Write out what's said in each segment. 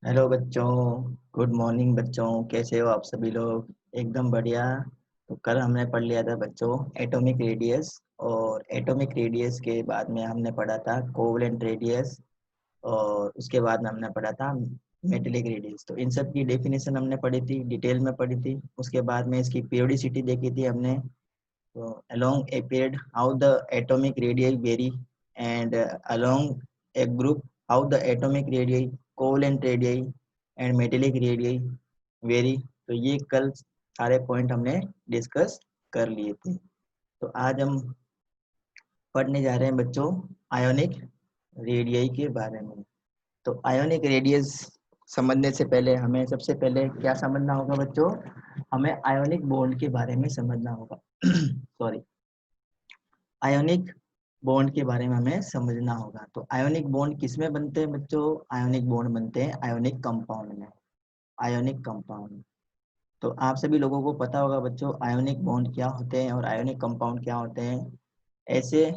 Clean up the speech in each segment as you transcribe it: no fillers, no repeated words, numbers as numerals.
Hello बच्चों। Good morning बच्चों, कैसे हो आप सभी लोग? एकदम बढ़िया। तो कल हमने पढ़ लिया था बच्चों एटॉमिक रेडियस, और एटॉमिक रेडियस के बाद में हमने पढ़ा था कोवलेंट रेडियस, और उसके बाद में हमने पढ़ा था मेटेलिक रेडियस। तो इन सब की डेफिनेशन हमने पढ़ी थी, डिटेल में पढ़ी थी। उसके बाद में इसकी पीरियोडिसिटी देखी थी हमने। तो along a period how the atomic radii vary, and along a group how the atomic radii, covalent radii and metallic radii vary। तो ये कल सारे पॉइंट हमने डिस्कस कर लिए थे। तो आज हम पढ़ने जा रहे हैं बच्चों आयोनिक रेडियाई के बारे में। तो आयोनिक रेडियस समझने से पहले हमें सबसे पहले क्या समझना होगा बच्चों? हमें आयोनिक बॉन्ड के बारे में समझना होगा। सॉरी, आयोनिक बॉन्ड के बारे में हमें समझना होगा। तो आयोनिक बॉन्ड किस में बनते हैं बच्चों? आयोनिक बॉन्ड बनते हैं आयोनिक कंपाउंड में। आयोनिक कंपाउंड, तो आप सभी लोगों को पता होगा बच्चों आयोनिक बॉन्ड क्या होते हैं और आयोनिक कंपाउंड क्या होते हैं। ऐसे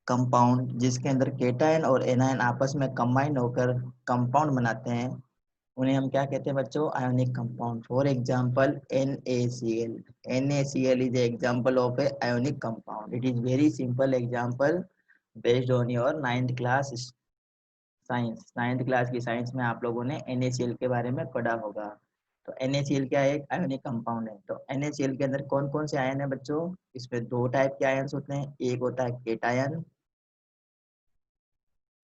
कंपाउंड जिसके अंदर केटायन और एनायन आपस में कंबाइन होकर कंपाउंड बनाते हैं, उन्हें हम क्या कहते हैं बच्चों? Ionic compound. For example NaCl। NaCl is a example of a ionic compound. It is very simple example based on your 9th class science. 9th class की साइंस में आप लोगों ने NaCl के बारे में पढ़ा होगा। तो NaCl क्या है? एक आयोनिक कंपाउंड है। तो NaCl के अंदर कौन कौन से आयन है बच्चों? इसमें दो टाइप के आयन्स होते हैं, एक होता है केटायन,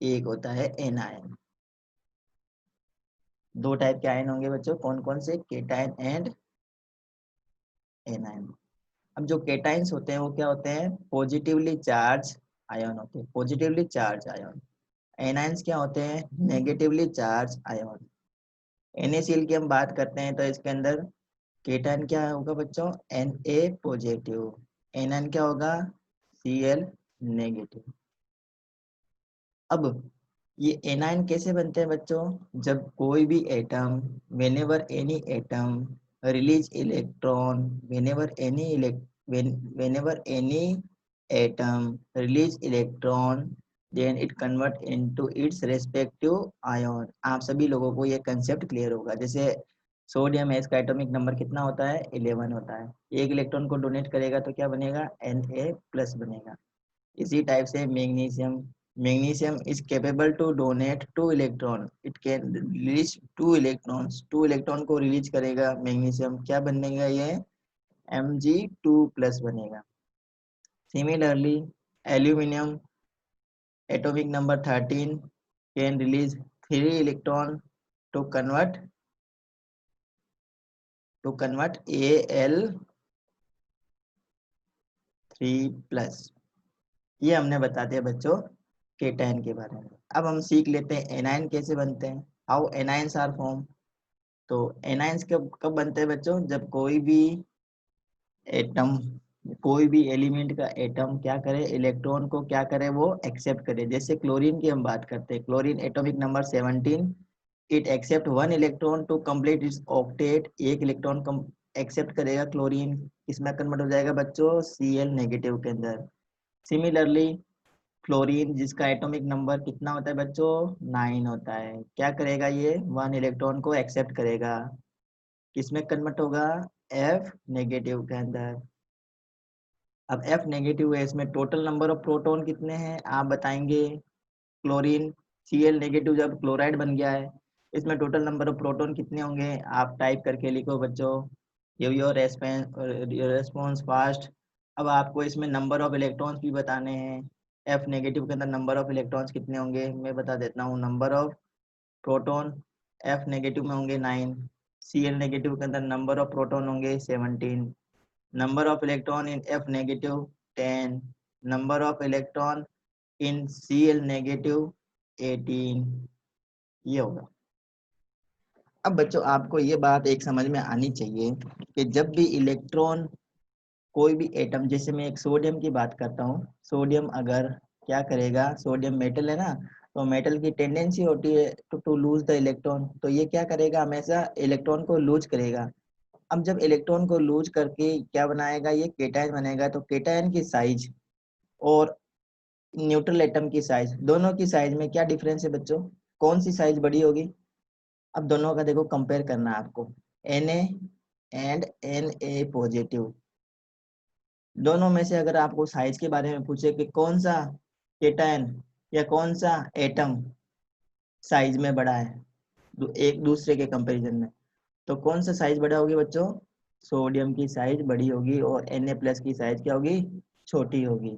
एक होता है एनायन। दो टाइप के आयन होंगे बच्चों, कौन कौन से? Cation and anion. अब जो केटाइंस होते हैं वो क्या होते हैं? पॉजिटिवली चार्ज आयन होते हैं, पॉजिटिवली चार्ज आयन। एनायंस क्या होते हैं? Negatively charge ion. NaCl की हम बात करते हैं तो इसके अंदर केटायन क्या होगा बच्चों? Na positive. एनायन क्या होगा? Cl negative. अब ये एनायन कैसे बनते हैं बच्चों? जब कोई भी atom, whenever any atom release electron, whenever any atom release electron, then it convert into its respective ion। आप सभी लोगों को ये कंसेप्ट क्लियर होगा। जैसे सोडियम है, इसका एटॉमिक नंबर कितना होता है? 11 होता है। एक इलेक्ट्रॉन को डोनेट करेगा तो क्या बनेगा? Na प्लस बनेगा। इसी टाइप से magnesium, magnesium is capable to donate 2 electron, it can release 2 electrons. 2 electron को रिलीज करेगा मैग्नीशियम, क्या बनेगा ये? Mg2 प्लस बनेगा। Similarly aluminium atomic number 13 can release 3 electron to convert Al3 plus. ये हमने बता दिया बच्चों केटायन के बारे में। अब हम सीख लेते हैं एनायन कैसे बनते हैं, हाउ एनायंस आर फॉर्म। तो एनायंस कब कब बनते हैं बच्चों? जब कोई भी एटम, कोई भी एलिमेंट का एटम क्या करे? इलेक्ट्रॉन को क्या करे? वो एक्सेप्ट करे। जैसे क्लोरीन की हम बात करते हैं, chlorine atomic number 17, it accept 1 electron to complete its octet. एक इलेक्ट्रॉन एक्सेप्ट करेगा क्लोरीन, इसमें कन्वर्ट हो जाएगा बच्चों Cl नेगेटिव के अंदर। सिमिलरली फ्लोरीन जिसका एटॉमिक नंबर कितना होता है बच्चों? 9 होता है, क्या करेगा ये? 1 इलेक्ट्रॉन को एक्सेप्ट करेगा, किसमें कन्वर्ट होगा? F नेगेटिव के अंदर। अब F नेगेटिव है, इसमें टोटल नंबर ऑफ प्रोटॉन कितने हैं आप बताएंगे? क्लोरीन Cl नेगेटिव जब क्लोराइड बन गया है, इसमें टोटल नंबर ऑफ प्रोटॉन कितने होंगे? आप टाइप करके लिखो बच्चों, गिव योर रेस्पॉन्स फास्ट। अब आपको इसमें नंबर ऑफ इलेक्ट्रॉन्स भी बताने हैं। F नेगेटिव के अंदर नंबर ऑफ इलेक्ट्रॉन्स कितने होंगे मैं बता देता हूँ। Number of proton F negative में होंगे 9, Cl नेगेटिव के अंदर नंबर ऑफ प्रोटॉन होंगे 17, number of electron in F negative 10, number of electron in Cl negative 18। ये होगा। अब बच्चों आपको ये बात एक समझ में आनी चाहिए कि जब भी इलेक्ट्रॉन, कोई भी एटम, जैसे मैं एक सोडियम की बात करता हूँ, सोडियम अगर क्या करेगा? सोडियम मेटल है ना, तो मेटल की टेंडेंसी होती है टू लूज द इलेक्ट्रॉन, तो ये क्या करेगा? हमेशा इलेक्ट्रॉन को लूज करेगा। अब जब इलेक्ट्रॉन को लूज करके क्या बनाएगा? ये केटायन बनेगा। तो केटायन की साइज और न्यूट्रल एटम की साइज, दोनों की साइज में क्या डिफरेंस है बच्चों? कौन सी साइज बड़ी होगी? अब दोनों का देखो कंपेयर करना है आपको, Na एंड Na पॉजिटिव, दोनों में से अगर आपको साइज के बारे में पूछे कि कौन सा केटायन या कौन सा एटम साइज में बड़ा है एक दूसरे के कंपैरिजन में, तो कौन सा साइज बड़ा होगी बच्चों? सोडियम की साइज बड़ी होगी और Na+ की साइज क्या होगी? छोटी होगी।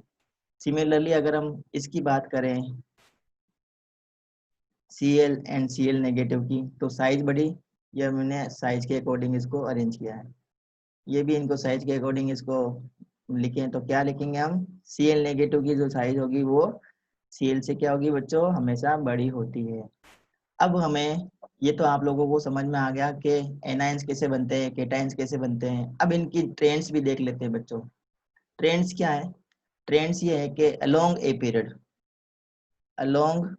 सिमिलरली अगर हम इसकी बात करें Cl एंड Cl नेगेटिव की, तो साइज बड़ी, ये मैंने साइज के अकॉर्डिंग इसको अरेंज किया है, ये भी इनको साइज के अकॉर्डिंग इसको लिखें तो क्या लिखेंगे हम? Cl नेगेटिव की जो साइज होगी वो Cl से क्या होगी बच्चों? हमेशा बड़ी होती है। अब हमें ये तो आप लोगों को समझ में आ गया कि एनायंस कैसे बनते हैं, केटायंस कैसे बनते हैं। अब इनकी ट्रेंड्स भी देख लेते हैं बच्चों। ट्रेंड्स क्या है? ट्रेंड्स ये है कि along a period, along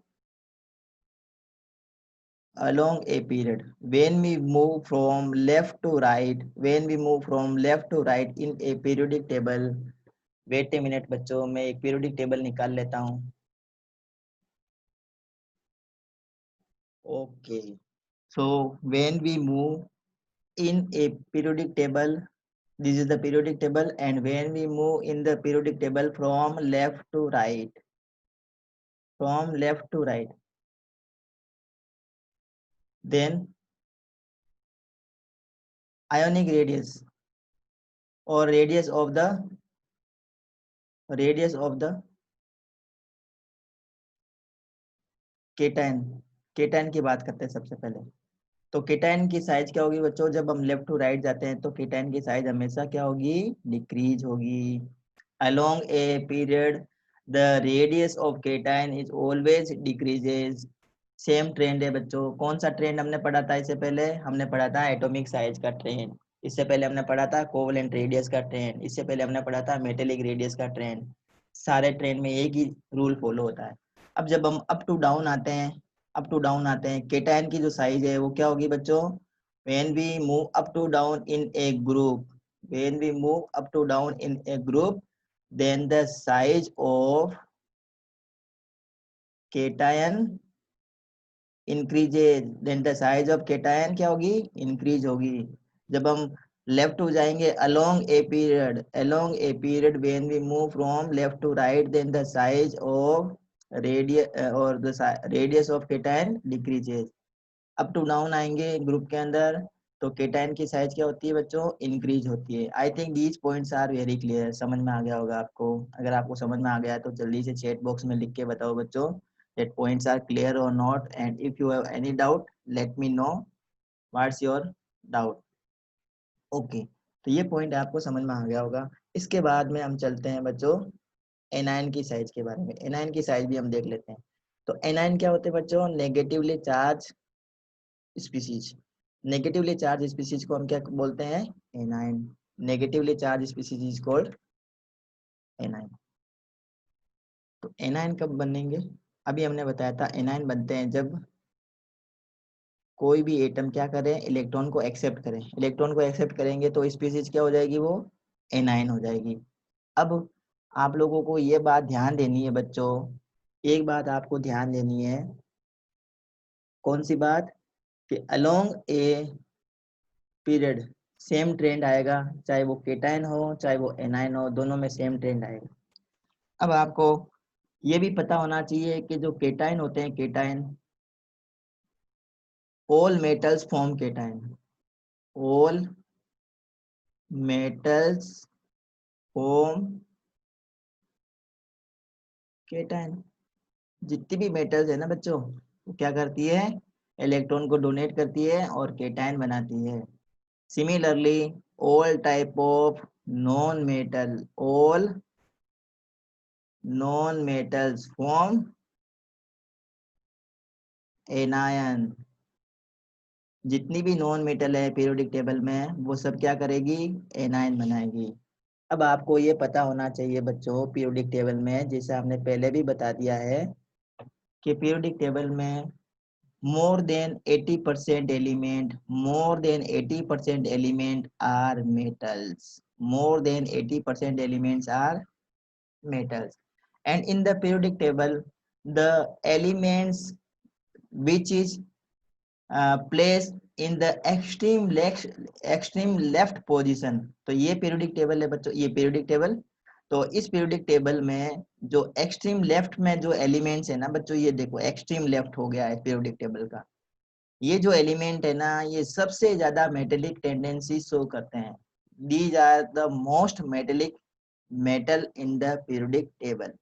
a period, when we move from left to right, when we move from left to right in a periodic table, wait a minute बच्चों, मैं एक periodic table निकाल लेता हूँ। Okay, so when we move in a periodic table, this is the periodic table, and when we move in the periodic table from left to right, from left to right, then ionic radius or radius of the cation, cation की बात करते हैं सबसे पहले। तो cation की size क्या होगी बच्चों? जब हम लेफ्ट टू राइट जाते हैं तो केटायन की साइज हमेशा क्या होगी? डिक्रीज होगी। Along a period the radius of cation is always decreases. Same trend है बच्चों। कौन सा ट्रेंड हमने पढ़ा था इससे पहले? हमने पढ़ा था एटॉमिक साइज का ट्रेंड, इससे पहले हमने पढ़ा था कोवलेंट रेडियस का ट्रेंड, इससे पहले हमने पढ़ा था मेटेलिक रेडियस का ट्रेंड। सारे ट्रेंड में एक ही रूल फॉलो होता है। अब जब हम अप टू डाउन आते हैं, अप टू डाउन आते हैं, केटायन की जो साइज है वो क्या होगी बच्चों? when we move up to down in a group, when we move up to down in a group, then the size of cation increases, then the size of cation क्या होगी? Increase होगी। जब हम लेफ्ट हो जाएंगे along a period, along a period when we move from left to right, then the size of radius of cation decreases। Up to down आएंगे group के अंदर तो केटायन की साइज क्या होती है बच्चों? इंक्रीज होती है। I think these points are very clear, समझ में आ गया होगा आपको। अगर आपको समझ में आ गया तो जल्दी से चैट बॉक्स में लिख के बताओ बच्चों that points are clear or not, and if you have any doubt let me know what's your doubt। Okay, तो ये पॉइंट आपको समझ में आ गया होगा। इसके बाद में हम चलते हैं बच्चों एनायन की साइज के बारे में। एनायन की साइज भी हम देख लेते हैं। तो एनायन क्या होते हैं बच्चों? Negatively charge species. Negatively charge species को हम क्या बोलते हैं? A9. Negatively charge species is called A9. तो एनाइन कब बनेंगे? अभी हमने बताया था एनाइन बनते हैं जब कोई भी एटम क्या करे? इलेक्ट्रॉन को एक्सेप्ट करें। इलेक्ट्रॉन को एक्सेप्ट करेंगे तो स्पीसीज क्या हो जाएगी? वो एनाइन हो जाएगी। अब आप लोगों को ये बात ध्यान देनी है बच्चों, एक बात आपको ध्यान देनी है। कौन सी बात? कि along a period same trend आएगा, चाहे वो केटायन हो चाहे वो एनायन हो, दोनों में सेम ट्रेंड आएगा। अब आपको ये भी पता होना चाहिए कि जो केटायन होते हैं, cation, all metals form cation, all metals form cation. जितनी भी मेटल्स है ना बच्चों, वो क्या करती है? इलेक्ट्रॉन को डोनेट करती है और केटायन बनाती है। Similarly all type of non-metal, all non-metals form anion। जितनी भी नॉन मेटल है पीरियोडिक टेबल में वो सब क्या करेगी? एनायन बनाएगी। अब आपको ये पता होना चाहिए बच्चों पीरियोडिक टेबल में, जैसे हमने पहले भी बता दिया है कि पीरियोडिक टेबल में more than 80% element, more than 80% element are metals, more than 80% elements are metals, and in the periodic table the elements which is place in the extreme left position. तो ये पीरियोडिक टेबल है बच्चों, ये periodic table. तो इस periodic table में जो extreme left में जो एलिमेंट्स है ना बच्चों, ये देखो एक्सट्रीम लेफ्ट हो गया है पीरियोडिक टेबल का। ये जो एलिमेंट है ना, ये सबसे ज्यादा मेटेलिक टेंडेंसी शो करते हैं। These are the most metallic metal in the periodic table.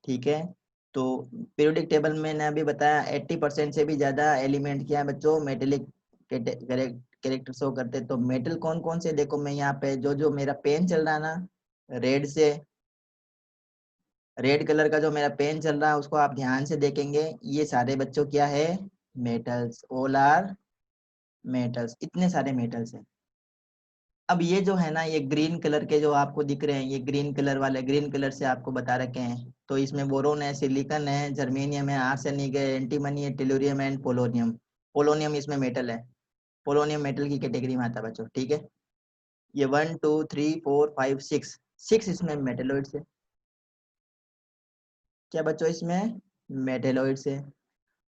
ठीक है, तो पीरियोडिक टेबल में मैंने अभी बताया 80% से भी ज्यादा एलिमेंट क्या है बच्चों, मेटेलिक कैरेक्टर शो करते हैं। तो मेटल कौन कौन से, देखो मैं यहाँ पे जो जो मेरा पेन चल रहा है ना, रेड से, रेड कलर का जो मेरा पेन चल रहा है उसको आप ध्यान से देखेंगे, ये सारे बच्चों क्या है, मेटल्स, ऑल आर मेटल्स, इतने सारे मेटल्स हैं। अब ये जो है ना, ये ग्रीन कलर के जो आपको दिख रहे हैं, ये ग्रीन कलर वाले, ग्रीन कलर से आपको बता रखे हैं। तो इसमें बोरोन है, सिलिकॉन है, जर्मेनियम है, आर्सेनिक है, एंटीमनी है, टेलुरियम एंड पोलोनियम। पोलोनियम इसमें मेटल है, पोलोनियम मेटल की कैटेगरी में आता है बच्चों। ठीक है, ये 1 2 3 4 5 6, 6 इसमें मेटेलॉइड्स है। क्या बच्चों, इसमें मेटेलॉइड्स है।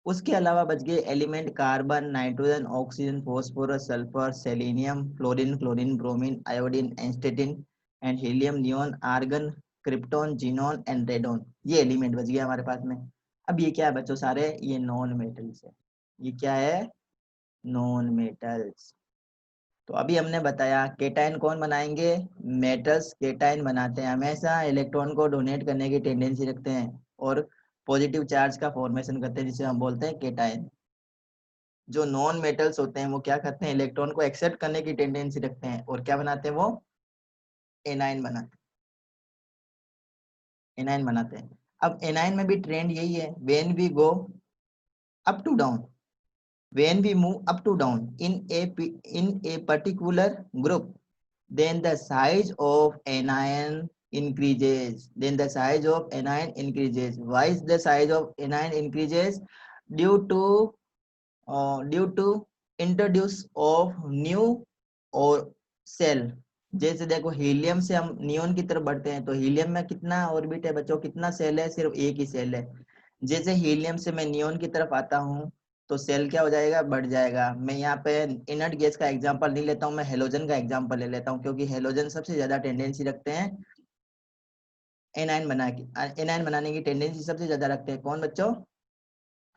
उसके अलावा बच गए element carbon, nitrogen, oxygen, phosphorus, sulphur, selenium, fluorine, chlorine, bromine, iodine, astatine and helium, neon, argon, krypton, xenon and radon. ये एलिमेंट बच गया हमारे पास में। अब ये क्या है बच्चों, सारे ये नॉन मेटल्स है। ये क्या है, नॉन मेटल्स। तो अभी हमने बताया केटाइन कौन बनाएंगे, मेटल्स केटाइन बनाते हैं, हमेशा इलेक्ट्रॉन को डोनेट करने की टेंडेंसी रखते हैं और पॉजिटिव चार्ज का फॉर्मेशन करते हैं, जिसे हम बोलते हैं केटाइन। जो नॉन मेटल्स होते हैं वो क्या करते हैं, इलेक्ट्रॉन को एक्सेप्ट करने की टेंडेंसी रखते हैं और क्या बनाते हैं, वो एनाइन बनाते हैं, एनाइन बनाते हैं। अब एनाइन में भी ट्रेंड यही है, when we go up to down, when we move up to down in a particular group, then the size of anion increases, then the size of anion increases. Why is the size of anion increases? due to due to introduce of new और cell. जैसे देखो helium से हम neon की तरफ बढ़ते हैं, तो हीलियम में कितना ऑर्बिट है बच्चों, कितना सेल है, सिर्फ एक ही सेल है। जैसे हीलियम से मैं नियोन की तरफ आता हूँ तो सेल क्या हो जाएगा, बढ़ जाएगा। मैं यहाँ पे इनर्ट गैस का एग्जांपल नहीं लेता हूँ, मैं हेलोजन का एग्जांपल ले लेता हूँ, क्योंकि हेलोजन सबसे ज्यादा टेंडेंसी रखते हैं एनायन एनायन बनाने की टेंडेंसी सबसे ज्यादा रखते हैं। कौन बच्चों,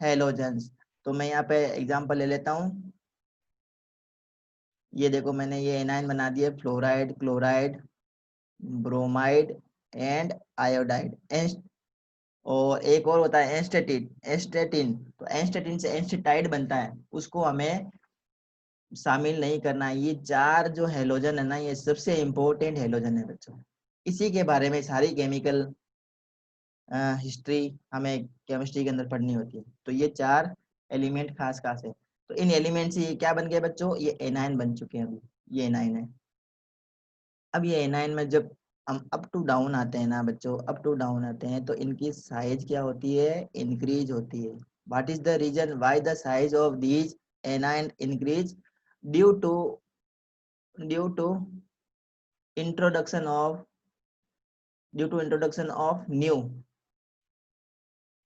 हेलोजन्स। तो मैं यहाँ पे एग्जांपल ले लेता हूँ, ये देखो मैंने ये एनायन बना दिया, fluoride, chloride, bromide and iodide. और एक और होता है एस्टेटिन, एस्टेटिन। तो एस्टेटिन से एस्टेटाइड बनता है, उसको हमें शामिल नहीं करना है। ये चार जो हेलोजन है ना, ये सबसे इंपॉर्टेंट हेलोजन है बच्चों। इसी के बारे में सारी केमिकल हिस्ट्री हमें केमिस्ट्री के अंदर पढ़नी होती है। तो ये चार एलिमेंट खास खास है। तो इन एलिमेंट से ये क्या बन गया बच्चों, ये एनायन बन चुके हैं। अभी ये एनायन है। अब ये एनायन में जब हम अप टू डाउन आते हैं ना बच्चों, अप टू डाउन आते हैं तो इनकी साइज क्या होती है, इंक्रीज होती है। What is the reason why the size of these anion increase? Due to due to introduction of due to introduction of new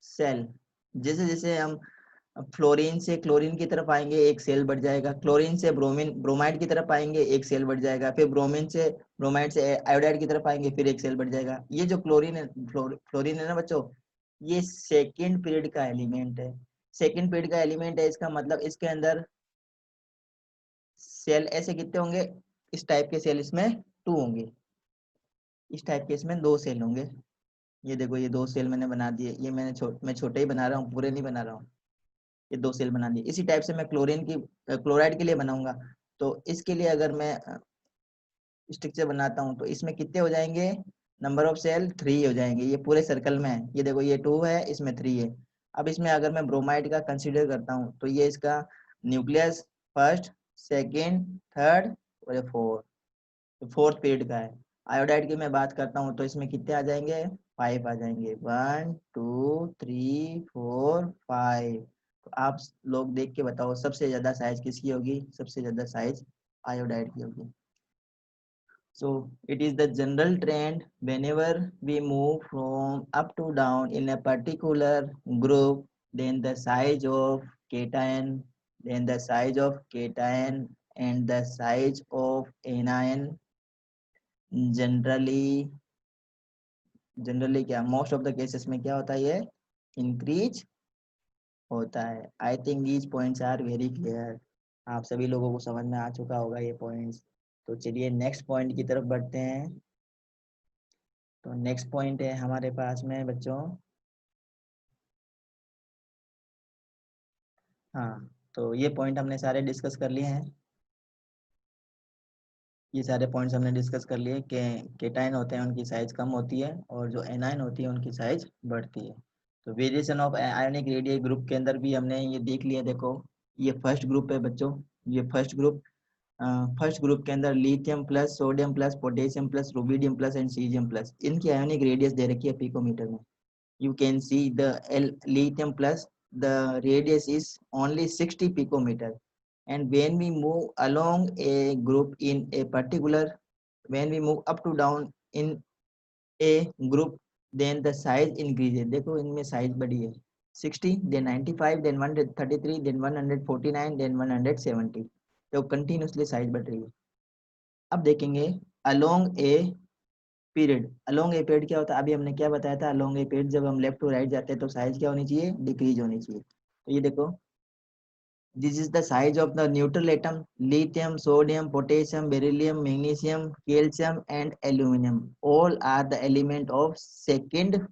shell. जैसे जैसे हम फ्लोरीन से क्लोरीन की तरफ आएंगे, एक सेल बढ़ जाएगा। क्लोरीन से ब्रोमीन ब्रोमाइड की तरफ आएंगे, एक सेल बढ़ जाएगा। फिर ब्रोमीन से ब्रोमाइड से आयोडाइड की तरफ आएंगे, फिर एक सेल बढ़ जाएगा। ये जो क्लोरीन है, फ्लोरीन है ना बच्चों, ये सेकेंड पीरियड का एलिमेंट है। सेकेंड पीरियड का एलिमेंट है, इसका मतलब इसके अंदर सेल ऐसे कितने होंगे, इस टाइप के सेल इसमें 2 होंगे, इस टाइप के इसमें 2 सेल होंगे। ये देखो ये 2 सेल मैंने बना दिए, ये मैं छोटे ही बना रहा हूँ, पूरे नहीं बना रहा हूँ। ये 2 सेल बना दिए। इसी टाइप से मैं क्लोरीन की क्लोराइड के लिए बनाऊंगा। तो इसके लिए अगर मैं स्ट्रक्चर बनाता हूँ तो इसमें कितने हो जाएंगे, नंबर ऑफ सेल 3 हो जाएंगे। ये पूरे सर्कल में है, ये देखो ये 2 है, इसमें 3 है। अब इसमें अगर मैं ब्रोमाइड का कंसीडर करता हूँ तो ये इसका न्यूक्लियस फर्स्ट, सेकेंड, थर्ड और ये फोर्थ, तो फोर्थ पीरियड का है। आयोडाइड की मैं बात करता हूँ तो इसमें कितने आ जाएंगे, 5 आ जाएंगे। 1 2 3 4 5। तो आप लोग देख के बताओ सबसे ज्यादा साइज किसकी होगी, सबसे ज्यादा साइज आयोडाइड की होगी। So it is the general trend whenever we move from up to down in a particular group, then the size of cation then the size of cation and the size of anion generally क्या most of the cases में क्या होता है, ये increase होता है। I think these points are very clear, आप सभी लोगों को समझ में आ चुका होगा ये पॉइंट्स। तो चलिए नेक्स्ट पॉइंट की तरफ बढ़ते हैं। तो नेक्स्ट पॉइंट है हमारे पास में बच्चों, हाँ, तो ये पॉइंट हमने सारे डिस्कस कर लिए हैं। ये सारे पॉइंट्स हमने डिस्कस कर लिए कि केटाइन होते हैं उनकी साइज कम होती है और जो एनाइन होती है उनकी साइज बढ़ती है। तो variation of ionic radius group के अंदर भी हमने ये देख लिया। देखो ये फर्स्ट ग्रुप है बच्चों, ये फर्स्ट ग्रुप के अंदर lithium plus, sodium plus, potassium plus, rubidium plus and caesium plus, इनकी आयोनिक रेडियस दे रखी है पिकोमीटर में। You can see the lithium plus, the radius is only 60 picometer, and when we move along a group in a particular, when we move up to down in a group, then the size increases। देखो इनमें size बढ़ी है 60, then 95, then 133, then 149, then 170। तो continuously size बढ़ रही है। अब देखेंगे along a period, along a period क्या होता है, अभी हमने क्या बताया था, अलोंग ए पीरियड जब हम लेफ्ट टू राइट जाते हैं तो साइज क्या होनी चाहिए, डिक्रीज होनी चाहिए। तो ये देखो, this is the size of the neutral atom, lithium, sodium, potassium, beryllium, magnesium, calcium and aluminium, all are the element of second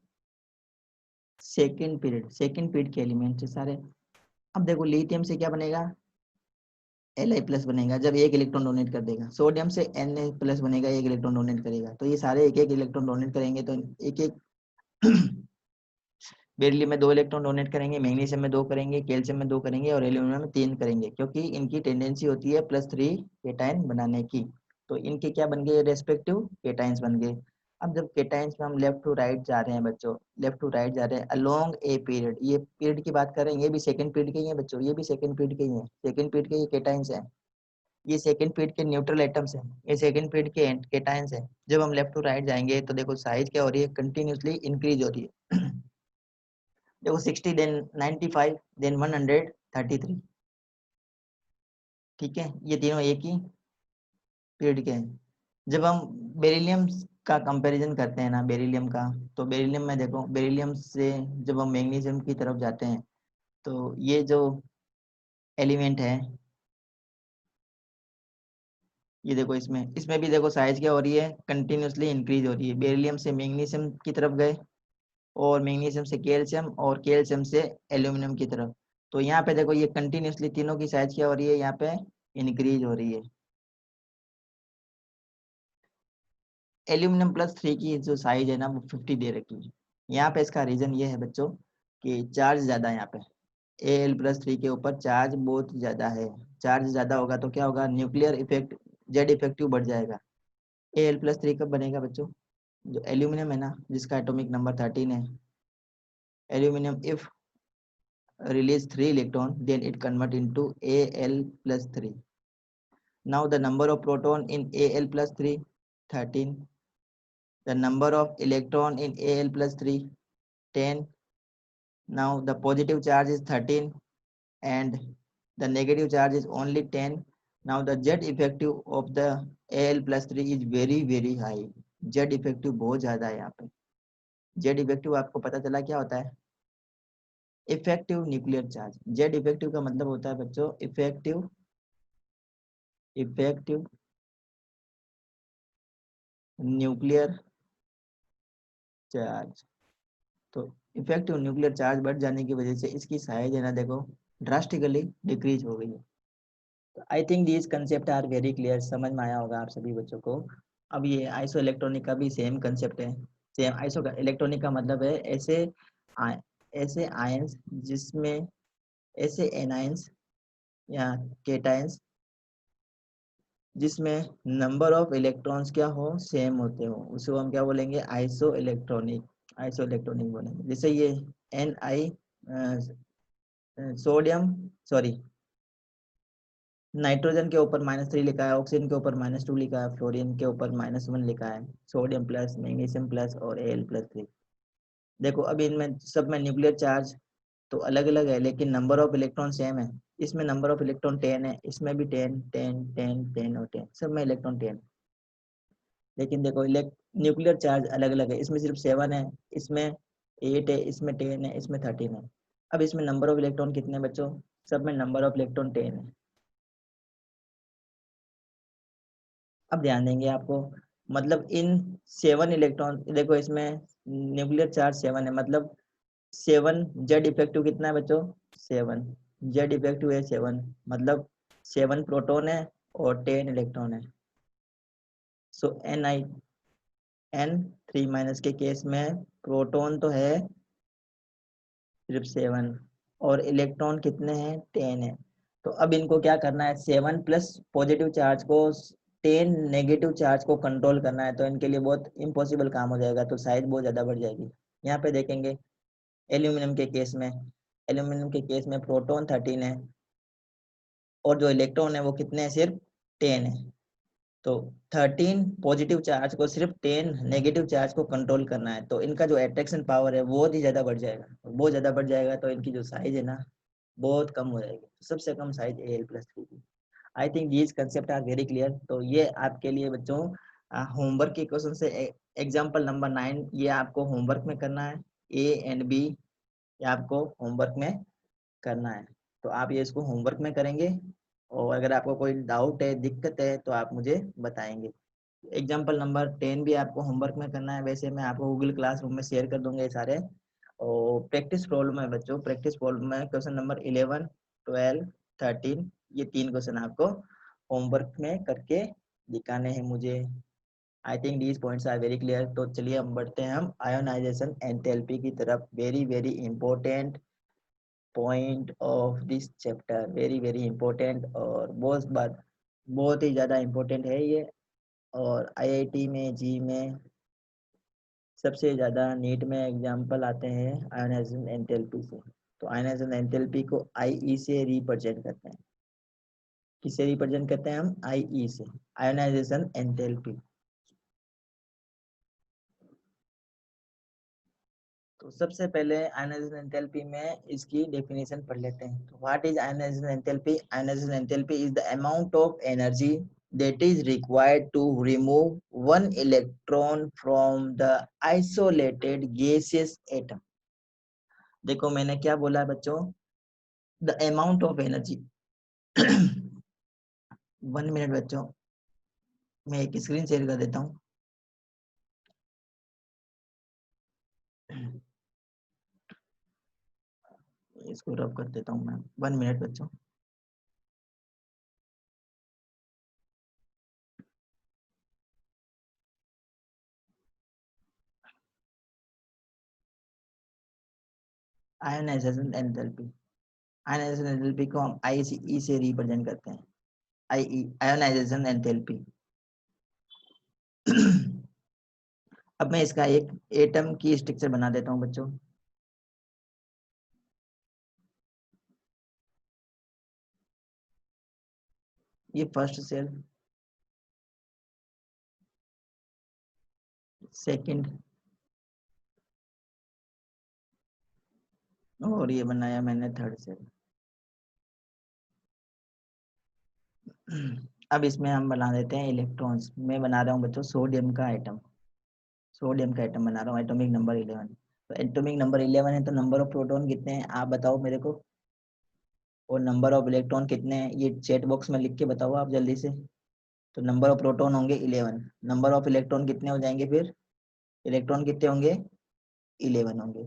period के एलिमेंट है सारे। अब देखो लिथियम से क्या बनेगा, Li प्लस बनेगा जब एक इलेक्ट्रॉन डोनेट कर देगा, सोडियम से Na प्लस बनेगा, एक इलेक्ट्रॉन डोनेट करेगा। तो ये सारे एक एक इलेक्ट्रॉन डोनेट करेंगे, तो एक एक बेरिलियम में 2 इलेक्ट्रॉन डोनेट करेंगे, मैग्नीशियम में 2 करेंगे, कैल्शियम में 2 करेंगे और एल्यूमिनियम में 3 करेंगे, क्योंकि इनकी टेंडेंसी होती है +3 केटाइन बनाने की। तो इनके क्या बन गए, रेस्पेक्टिव केटाइंस बन गए। अब जब केटाइंस में हम लेफ्ट टू राइट जा रहे हैं बच्चों, लेफ्ट टू राइट जा रहे हैं अलोंग ए पीरियड, ये पीरियड की बात कर रहे हैं, ये भी सेकंड पीरियड के ही है बच्चों, ये भी सेकंड पीरियड के ही है, सेकंड पीरियड के ये केटाइंस है, ये सेकंड पीरियड के न्यूट्रल एटम्स हैं, ये सेकंड पीरियड के केटाइंस हैं। जब हम लेफ्ट टू राइट जाएंगे तो देखो साइज क्या हो रही है, कंटिन्यूसली इंक्रीज हो रही है। देखो 60, देन 95, देन 133। ठीक है, ये तीनों एक ही पीरियड के हैं। जब हम बेरिलियम का कंपैरिजन करते हैं ना, बेरिलियम का, तो बेरिलियम में देखो, बेरिलियम से जब हम मैग्नीशियम की तरफ जाते हैं तो ये जो एलिमेंट है, ये देखो इसमें इसमें भी देखो साइज क्या हो रही है, कंटिन्यूसली इंक्रीज हो रही है। बेरिलियम से मैग्नीशियम की तरफ गए और मैग्नीशियम से कैल्शियम और कैल्शियम से एल्यूमिनियम की तरफ, तो यहाँ पे देखो ये कंटिन्यूसली तीनों की साइज क्या हो रही है, यहाँ पे इंक्रीज हो रही है। एल्यूमिनियम +3 की जो साइज है ना वो 50 दे रखी है। यहाँ पे इसका रीजन ये है बच्चों कि चार्ज ज्यादा है यहाँ पे, Al+3 के ऊपर चार्ज बहुत ज्यादा है। चार्ज ज्यादा होगा तो क्या होगा, न्यूक्लियर इफेक्ट, जेड इफेक्टिव बढ़ जाएगा। Al+3 कब बनेगा बच्चों, जो एल्यूमिनियम है ना जिसका एटॉमिक नंबर 13 है, aluminium if release 3 electron, then it convert into Al+3। Now the number of proton in Al+3, 13, the number of electron in Al+3, 10. Now the positive charge is 13 and the negative charge is only 10। Now the Z effective of the Al+3 is very high। Z effective बहुत ज्यादा है यहाँ पे। Z effective आपको पता चला क्या होता है, effective nuclear charge. Z effective का मतलब होता है बच्चों इफेक्टिव न्यूक्लियर चार्ज। तो इफेक्टिव न्यूक्लियर चार्ज बढ़ जाने की वजह से इसकी साइज है ना देखो ड्रास्टिकली डिक्रीज हो गई है। तो I think these concept are very clear, समझ में आया होगा आप सभी बच्चों को। अब ये आइसो इलेक्ट्रॉनिक का भी सेम कंसेप्ट है। सेम आइसो का इलेक्ट्रॉनिक का मतलब है ऐसे आयंस जिसमें, ऐसे एनायंस या केटायंस जिसमें नंबर ऑफ इलेक्ट्रॉन्स क्या हो, सेम होते हो, उसको हम क्या बोलेंगे, आइसो इलेक्ट्रॉनिक बोलेंगे। जैसे ये Ni सोडियम, सॉरी, नाइट्रोजन के ऊपर -3 लिखा है, ऑक्सीजन के ऊपर -2 लिखा है, फ्लोरीन के ऊपर -1 लिखा है, सोडियम प्लस, मैग्नीशियम प्लस और Al+3। देखो अभी इनमें सब में न्यूक्लियर चार्ज तो अलग अलग है लेकिन नंबर ऑफ इलेक्ट्रॉन सेम है। इसमें नंबर ऑफ इलेक्ट्रॉन 10 है, इसमें भी 10 10 10 10 और 10, सब में इलेक्ट्रॉन 10। लेकिन देखो न्यूक्लियर चार्ज अलग अलग है, इसमें सिर्फ 7 है, इसमें 8 है, इसमें 10 है, इसमें 13 है। अब इसमें नंबर ऑफ इलेक्ट्रॉन कितने हैं बच्चों? सब में नंबर ऑफ इलेक्ट्रॉन 10 है। अब ध्यान देंगे आपको, मतलब इन 7 इलेक्ट्रॉन, देखो इसमें न्यूक्लियर चार्ज 7 है, मतलब 7 जेड इफेक्टिव कितना है बच्चों? 7 जेड इफेक्टिव है 7, मतलब 7 प्रोटॉन है और 10 इलेक्ट्रॉन है। सो n3 के केस में प्रोटॉन तो है सिर्फ 7 और इलेक्ट्रॉन कितने हैं? 10 है। तो अब इनको क्या करना है? 7 प्लस पॉजिटिव चार्ज को 10 नेगेटिव चार्ज को कंट्रोल करना है, तो इनके लिए बहुत इम्पॉसिबल काम हो जाएगा, तो साइज बहुत ज़्यादा बढ़ जाएगी। यहाँ पे देखेंगे एल्यूमिनियम के केस में, एल्यूमिनियम के केस में प्रोटॉन 13 है और जो इलेक्ट्रॉन है वो कितने हैं? सिर्फ 10 है। तो 13 पॉजिटिव चार्ज को सिर्फ 10 नेगेटिव चार्ज को कंट्रोल करना है, तो इनका जो अट्रैक्शन पावर है बहुत ही ज़्यादा बढ़ जाएगा, बहुत ज़्यादा बढ़ जाएगा, तो इनकी जो साइज है ना बहुत कम हो जाएगी। सबसे कम साइज Al+3 की। I think these concept are very clear. तो ये आपके लिए बच्चों होमवर्क के क्वेश्चन से एग्जाम्पल नंबर 9 ये आपको होमवर्क में करना है। A एंड B ये आपको होमवर्क में करना है, तो आप ये इसको होमवर्क में करेंगे और अगर आपको कोई डाउट है, दिक्कत है, तो आप मुझे बताएंगे। एग्जाम्पल नंबर 10 भी आपको होमवर्क में करना है, वैसे मैं आपको गूगल क्लासरूम में शेयर कर दूंगा ये सारे। और प्रैक्टिस प्रॉब्लम है बच्चों, प्रैक्टिस प्रॉब्लम में क्वेश्चन नंबर 11 12 13 ये 3 क्वेश्चन आपको होमवर्क में करके दिखाने हैं मुझे। I think these points are very clear. तो चलिए हम बढ़ते हैं हम आयोनाइजेशन एंथैल्पी की तरफ। Very very important point of this chapter, very very important, और बहुत ही ज़्यादा इंपॉर्टेंट है ये। और आईआईटी में, जी में सबसे ज़्यादा नीट में एग्जाम्पल आते हैं आयोनाइजेशन एंथैल्पी से। तो आयोनाइजेशन एंथैल्पी को आईई से रिप्रेजेंट करते हैं। किससे रिप्रेजेंट करते हैं हम? आईई से, आयोनाइजेशन एंथैल्पी। तो सबसे पहले आयोनाइजेशन एंथैल्पी में इसकी डेफिनेशन पढ़ लेते हैं। तो what is ionisation enthalpy? Ionisation enthalpy is the amount of energy that is required to remove one electron from the isolated gaseous atom। देखो मैंने क्या बोला है बच्चों? The amount of energy. 1 minute बच्चों, मैं एक स्क्रीन शेयर कर देता हूँ। इसको रब कर देता हूँ मैं। 1 मिनट बच्चों। आयोनाइजेशन एंथैल्पी, आयोनाइजेशन एंथैल्पी को हम आई से रिप्रेजेंट करते हैं। आई आयोनाइजेशन एंथैल्पी। अब मैं इसका एक एटम की स्ट्रक्चर बना देता हूँ बच्चों। ये फर्स्ट सेल, सेकंड, और ये बनाया मैंने थर्ड सेल। अब इसमें हम बना देते हैं इलेक्ट्रॉन्स। मैं बना रहा हूँ बच्चों सोडियम का एटम, सोडियम का एटम बना रहा हूँ, एटॉमिक नंबर 11। तो एटॉमिक नंबर 11 है, तो नंबर ऑफ प्रोटॉन कितने हैं आप बताओ मेरे को, और नंबर ऑफ इलेक्ट्रॉन कितने हैं ये चैट बॉक्स में लिख के बताओ आप जल्दी से। तो नंबर ऑफ प्रोटॉन होंगे 11, नंबर ऑफ इलेक्ट्रॉन कितने हो जाएंगे फिर? इलेक्ट्रॉन कितने होंगे? 11 होंगे।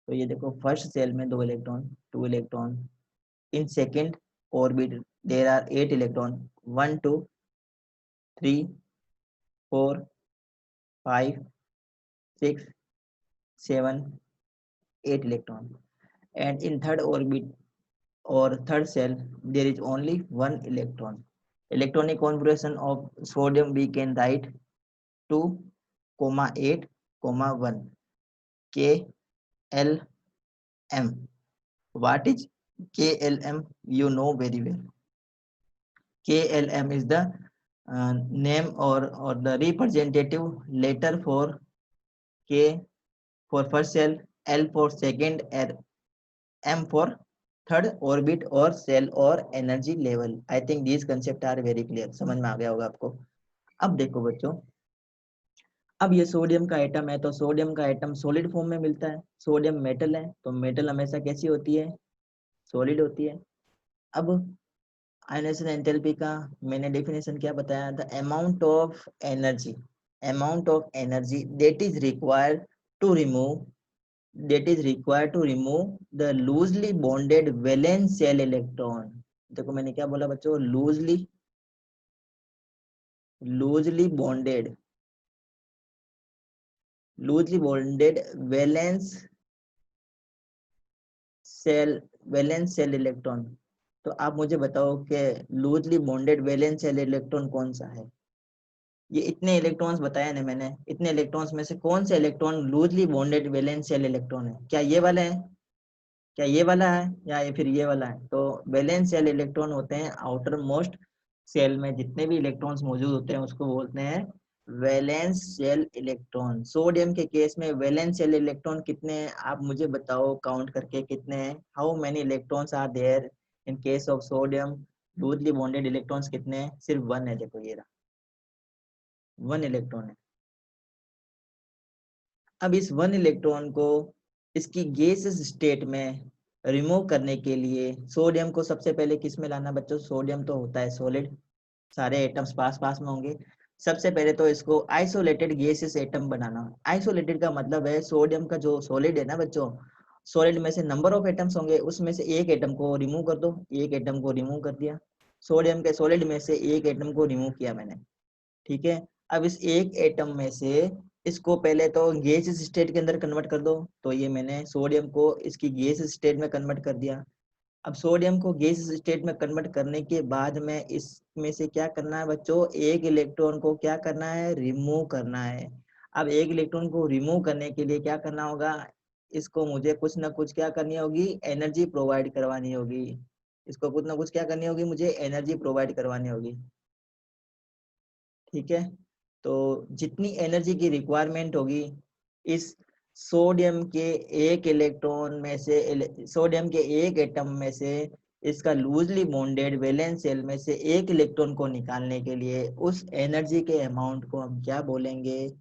तो ये देखो फर्स्ट सेल में 2 electron, 2 electron. In second orbit there are 8 electron, 1 2 3 4 5 6 7 8 electron, and in third orbit or third cell there is only 1 electron. Electronic configuration of sodium we can write 2, 8, 1 K L M. What is KLM? You know very well. KLM is the name or the representative letter for K for first cell, L for second, M for third orbit or cell or energy level. I think these concept are very clear. समझ में आ गया होगा आपको. अब देखो बच्चों, अब ये सोडियम का एटम है तो सोडियम का एटम सॉलिड फॉर्म में मिलता है. सोडियम मेटल है तो मेटल हमेशा कैसी होती है? सॉलिड होती है. अब आयनाइजेशन एंथैल्पी का मैंने डेफिनेशन क्या बताया? The amount of energy that is required to remove the loosely bonded valence shell electron. देखो मैंने क्या बोला बच्चों? loosely bonded valence shell electron. तो आप मुझे बताओ कि loosely bonded valence shell electron कौन सा है? ये इतने इलेक्ट्रॉन्स बताए ना मैंने, इतने इलेक्ट्रॉन्स में से कौन सा electron loosely bonded valence shell electron है? क्या ये वाला है? क्या ये वाला है या ये फिर ये वाला है? तो वैलेंस शेल इलेक्ट्रॉन होते हैं आउटर मोस्ट सेल में जितने भी इलेक्ट्रॉन्स मौजूद होते हैं उसको बोलते हैं वैलेंस शेल इलेक्ट्रॉन. सोडियम के केस में वैलेंस शेल इलेक्ट्रॉन कितने हैं? आप मुझे बताओ काउंट करके कितने हैं. How many electrons are there in case of sodium? Loosely bonded electrons कितने हैं? सिर्फ वन है. देखो ये रहा, वन इलेक्ट्रॉन है. अब इस वन इलेक्ट्रॉन को इसकी गैसेस स्टेट में रिमूव करने के लिए सोडियम को सबसे पहले किस में लाना बच्चों? सोडियम तो होता है सॉलिड, सारे एटम्स पास पास में होंगे. सबसे पहले तो इसको आइसोलेटेड गैसेस एटम बनाना. आइसोलेटेड का मतलब है सोडियम का जो सॉलिड है ना बच्चों, सॉलिड में से नंबर ऑफ एटम्स होंगे, उसमें से एक एटम को रिमूव कर दो. एक एटम को रिमूव कर दिया. सोडियम के सॉलिड में से एक एटम को रिमूव किया मैंने. ठीक है. अब इस एक एटम में से इसको पहले तो गैस स्टेट के अंदर कन्वर्ट कर दो. तो ये मैंने सोडियम को इसकी गैस स्टेट में कन्वर्ट कर दिया. अब सोडियम को गैस स्टेट में कन्वर्ट करने के बाद में इसमें से क्या करना है बच्चों? एक इलेक्ट्रॉन को क्या करना है? रिमूव करना है. अब एक इलेक्ट्रॉन को रिमूव करने के लिए क्या करना होगा? इसको मुझे कुछ ना कुछ क्या करनी होगी? एनर्जी प्रोवाइड करवानी होगी. इसको कुछ ना कुछ क्या करनी होगी? मुझे एनर्जी प्रोवाइड करवानी होगी. ठीक है. तो जितनी एनर्जी की रिक्वायरमेंट होगी इस सोडियम के एक इलेक्ट्रॉन में से, सोडियम के एक एटम में से इसका लूजली बॉन्डेड वैलेंस शेल में से एक इलेक्ट्रॉन को निकालने के लिए उस एनर्जी के अमाउंट को हम क्या बोलेंगे?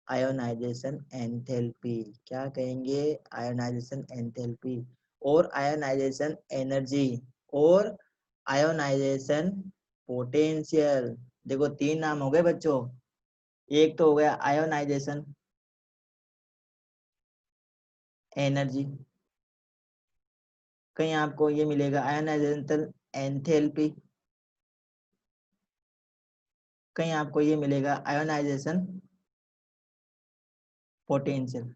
Ionisation enthalpy. क्या कहेंगे? आयोनाइजेशन एंथैल्पी और आयोनाइजेशन एनर्जी और आयोनाइजेशन पोटेंशियल. देखो तीन नाम हो गए बच्चों. एक तो हो गया आयोनाइजेशन एनर्जी, कहीं आपको ये मिलेगा आयोनाइजेशन एंथैल्पी, कहीं आपको ये मिलेगा आयोनाइजेशन पोटेंशियल.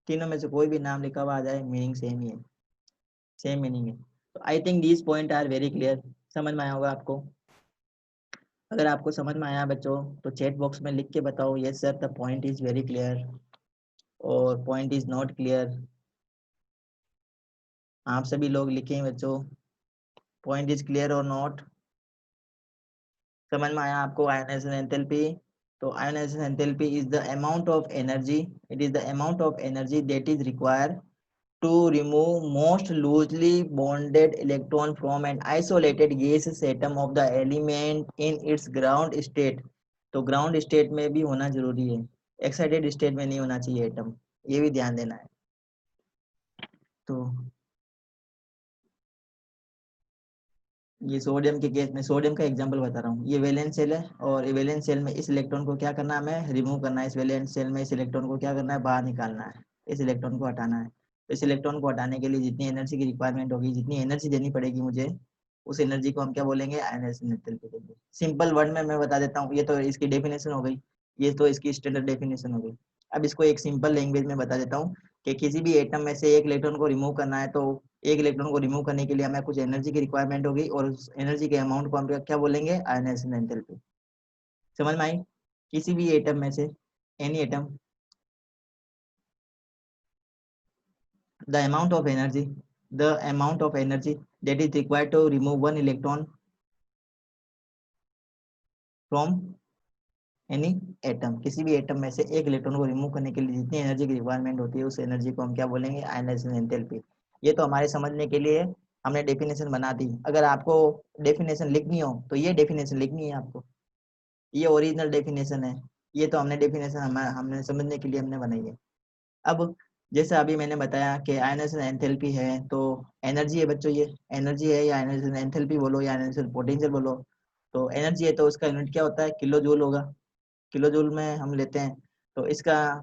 तीनों में से कोई भी नाम लिखा हुआ आ जाए मीनिंग सेम ही है, सेम मीनिंग है. तो I think these point are very clear. समझ में आया होगा आपको. अगर आपको समझ में आया बच्चों तो चैट बॉक्स में लिख के बताओ yes sir the point is very clear और पॉइंट इज नॉट क्लियर. आप सभी लोग लिखें बच्चों पॉइंट इज क्लियर और नॉट. समझ में आया आपको आयोनाइजेशन एंथैल्पी? तो ionisation enthalpy is the amount of energy, it is the amount of energy that is required to remove most loosely bonded electron from an isolated gaseous atom of the element in its ground state. तो ground state में भी होना जरूरी है, excited state में नहीं होना चाहिए एटम, ये भी ध्यान देना है. तो ये सोडियम के केस में सोडियम का एग्जांपल बता रहा हूँ. ये वैलेंस सेल है और ये वैलेंस सेल में इस इलेक्ट्रॉन को क्या करना है? हमें रिमूव करना है. इस वैलेंस सेल में इस इलेक्ट्रॉन को क्या करना है? बाहर निकालना है. इस इलेक्ट्रॉन को हटाना है. तो इस इलेक्ट्रॉन को हटाने के लिए जितनी एनर्जी की रिक्वायरमेंट होगी, जितनी एनर्जी देनी पड़ेगी मुझे, उस एनर्जी को हम क्या बोलेंगे? आयनाइजेशन एंथैल्पी बोलेंगे. सिंपल वर्ड में मैं बता देता हूँ. ये तो इसकी डेफिनेशन हो गई, ये तो इसकी स्टैंडर्ड डेफिनेशन हो गई. अब इसको एक सिंपल लैंग्वेज में बता देता हूँ कि किसी भी एटम में से एक इलेक्ट्रॉन को रिमूव करना है तो एक इलेक्ट्रॉन को रिमूव करने के लिए हमें कुछ एनर्जी की रिक्वायरमेंट होगी और उस एनर्जी के अमाउंट को हम क्या बोलेंगे? Ionization enthalpy. समझ में आई? किसी भी एटम में से any atom, the amount of energy that is required to remove one electron from any atom, किसी भी एटम में से एक इलेक्ट्रॉन को रिमूव करने के लिए जितनी एनर्जी की रिक्वायरमेंट होती है उस एनर्जी को हम क्या बोलेंगे, आयनाइजेशन एंथैल्पी। ये तो हमारे समझने के लिए हमने डेफिनेशन बना दी। अगर आपको डेफिनेशन लिखनी हो तो ये डेफिनेशन लिखनी है आपको, ये ओरिजिनल डेफिनेशन है। ये तो हमने डेफिनेशन हमने समझने के लिए हमने बनाई है। अब जैसे अभी मैंने बताया कि आयनाइजेशन एंथैल्पी है तो एनर्जी है बच्चों, ये एनर्जी है या आयनाइजेशन एंथैल्पी बोलो या आयनाइजेशन पोटेंशियल बोलो। तो एनर्जी है तो उसका यूनिट क्या होता है, किलो जूल होगा। किलो जूल में हम लेते हैं तो इसका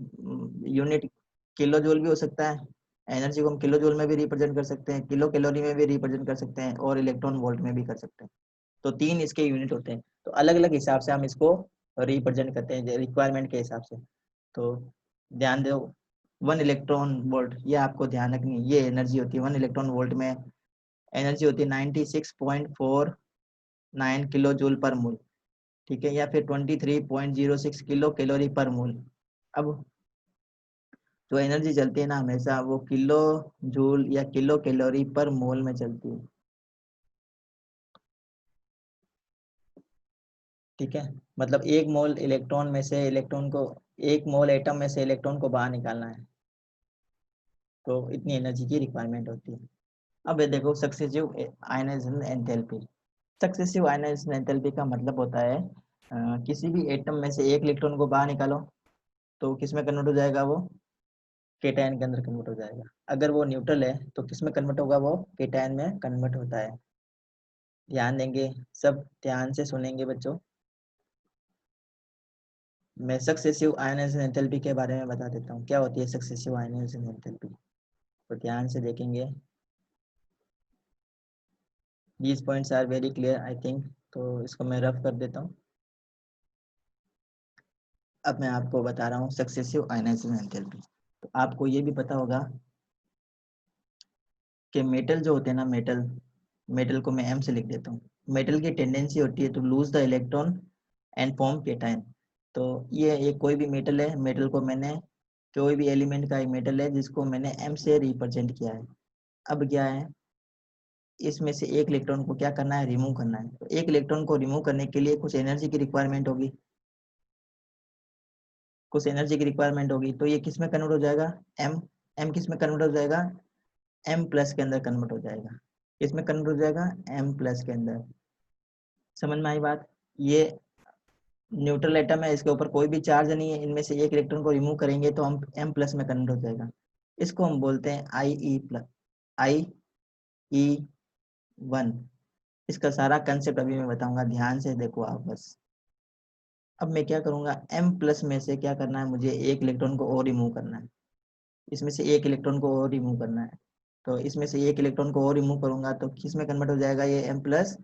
यूनिट किलो जूल भी हो सकता है। एनर्जी को हम किलो जूल में भी रिप्रेजेंट कर सकते हैं, किलो कैलोरी में भी रिप्रेजेंट कर सकते हैं और इलेक्ट्रॉन वोल्ट में भी कर सकते हैं। तो 3 इसके यूनिट होते हैं। तो अलग अलग हिसाब से हम इसको रिप्रेजेंट करते हैं रिक्वायरमेंट के हिसाब से। तो ध्यान दो, 1 इलेक्ट्रॉन वोल्ट, ये आपको ध्यान रखनी है, ये एनर्जी होती है। 1 इलेक्ट्रॉन वोल्ट में एनर्जी होती है 96.49 किलो जूल पर मोल, ठीक है, या फिर 23.06 किलो कैलोरी पर मोल। अब जो एनर्जी चलती है ना हमेशा वो किलो जूल या किलो कैलोरी पर मोल में चलती है, ठीक है। मतलब एक मोल एटम में से इलेक्ट्रॉन को बाहर निकालना है तो इतनी एनर्जी की रिक्वायरमेंट होती है। अब ये देखो successive ionization enthalpy. Successive ionization enthalpy का मतलब होता है किसी भी एटम में से एक इलेक्ट्रॉन को बाहर निकालो तो किस में कन्वर्ट हो जाएगा, वो केटायन के अंदर कन्वर्ट हो जाएगा। अगर वो न्यूट्रल है तो किस में कन्वर्ट होगा, वो केटायन में कन्वर्ट होता है। ध्यान देंगे, सब ध्यान से सुनेंगे बच्चों। मैं सक्सेसिव आयनाइजेशन एंथैल्पी के बारे में बता देता हूँ, क्या होती है सक्सेसिव आयनाइजेशन एंथैल्पी। तो ध्यान से देखेंगे, these points are very clear I think. तो इसको मैं रफ कर देता हूँ। अब मैं आपको बता रहा हूँ सक्सेसिव आयनाइजेशन एंथैल्पी। तो आपको ये भी पता होगा कि मेटल जो होते हैं ना, मेटल को मैं एम से लिख देता हूँ। मेटल की टेंडेंसी होती है to lose the electron and form cation. तो ये कोई भी मेटल है, मेटल को मैंने कोई भी एलिमेंट का एक मेटल है जिसको मैंने एम से रिप्रेजेंट किया है। अब क्या है, इसमें से एक इलेक्ट्रॉन को क्या करना है, रिमूव करना है। तो एक इलेक्ट्रॉन को रिमूव करने के लिए कुछ एनर्जी की रिक्वायरमेंट होगी, कुछ एनर्जी की रिक्वायरमेंट होगी। तो ये किस में कन्वर्ट हो जाएगा, एम। एम किस में कन्वर्ट हो जाएगा, एम प्लस के अंदर कन्वर्ट हो जाएगा। किस में कन्वर्ट हो जाएगा, एम प्लस के अंदर। समझ में आई बात। ये न्यूट्रल एटम है, इसके ऊपर कोई भी चार्ज नहीं है, इनमें से एक इलेक्ट्रॉन को रिमूव करेंगे तो हम एम प्लस में कन्वर्ट हो जाएगा। इसको हम बोलते हैं आई ई प्लस, आई ई वन। इसका सारा कंसेप्ट अभी मैं बताऊंगा, ध्यान से देखो आप बस। अब मैं क्या करूंगा, एम प्लस में से क्या करना है, मुझे एक इलेक्ट्रॉन को और रिमूव करना है। इसमें से एक इलेक्ट्रॉन को और रिमूव करना है। तो इसमें से एक इलेक्ट्रॉन को और रिमूव करूंगा तो किस में कन्वर्ट हो जाएगा, ये एम प्लस